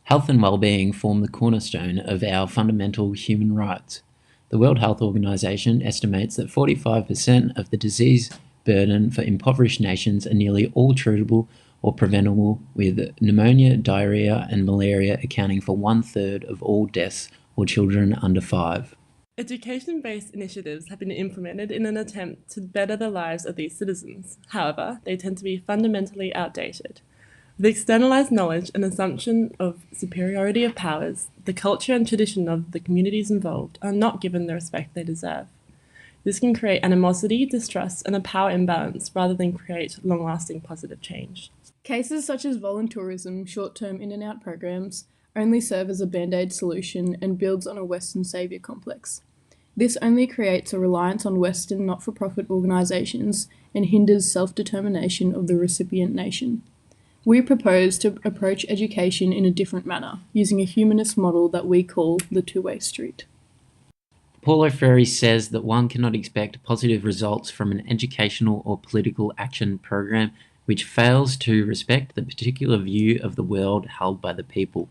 Health and well-being form the cornerstone of our fundamental human rights. The World Health Organization estimates that 45% of the disease burden for impoverished nations are nearly all treatable or preventable, with pneumonia, diarrhea, and malaria accounting for one-third of all deaths for children under 5. Education-based initiatives have been implemented in an attempt to better the lives of these citizens. However, they tend to be fundamentally outdated. With externalized knowledge and assumption of superiority of powers, the culture and tradition of the communities involved are not given the respect they deserve. This can create animosity, distrust, and a power imbalance rather than create long-lasting positive change. Cases such as voluntourism, short-term in-and-out programs, only serve as a band-aid solution and builds on a Western saviour complex. This only creates a reliance on Western not-for-profit organisations and hinders self-determination of the recipient nation. We propose to approach education in a different manner, using a humanist model that we call the two-way street. Paulo Freire says that one cannot expect positive results from an educational or political action program which fails to respect the particular view of the world held by the people.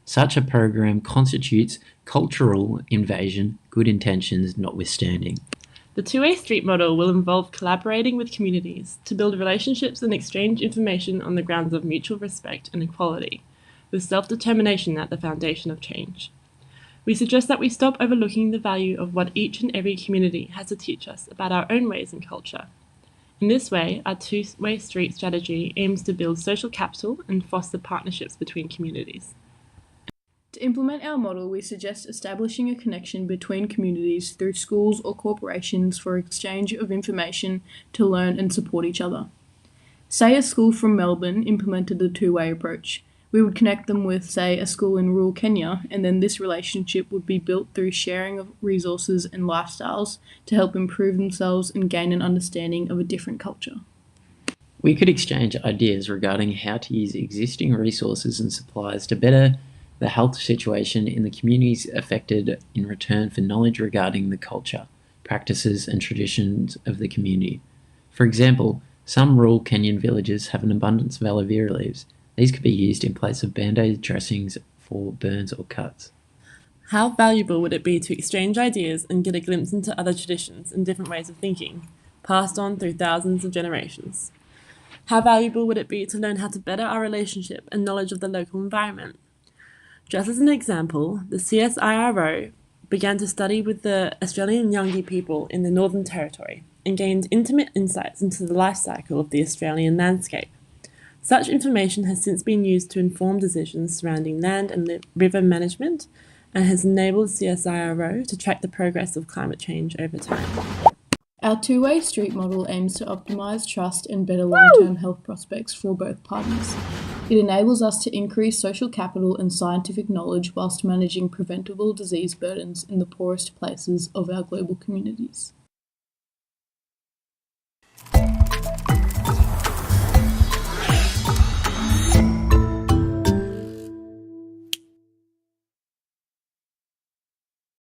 Such a program constitutes cultural invasion, good intentions notwithstanding. The two-way street model will involve collaborating with communities to build relationships and exchange information on the grounds of mutual respect and equality, with self-determination at the foundation of change. We suggest that we stop overlooking the value of what each and every community has to teach us about our own ways and culture. In this way, our two-way street strategy aims to build social capital and foster partnerships between communities. To implement our model, we suggest establishing a connection between communities through schools or corporations for exchange of information to learn and support each other. Say a school from Melbourne implemented the two-way approach. We would connect them with, say, a school in rural Kenya, and then this relationship would be built through sharing of resources and lifestyles to help improve themselves and gain an understanding of a different culture. We could exchange ideas regarding how to use existing resources and supplies to better the health situation in the communities affected in return for knowledge regarding the culture, practices, and traditions of the community. For example, some rural Kenyan villages have an abundance of aloe vera leaves. These could be used in place of band-aid dressings for burns or cuts. How valuable would it be to exchange ideas and get a glimpse into other traditions and different ways of thinking, passed on through thousands of generations? How valuable would it be to learn how to better our relationship and knowledge of the local environment? Just as an example, the CSIRO began to study with the Australian Yungi people in the Northern Territory and gained intimate insights into the life cycle of the Australian landscape. Such information has since been used to inform decisions surrounding land and river management and has enabled CSIRO to track the progress of climate change over time. Our two-way street model aims to optimise trust and better long-term health prospects for both parties. It enables us to increase social capital and scientific knowledge whilst managing preventable disease burdens in the poorest places of our global communities.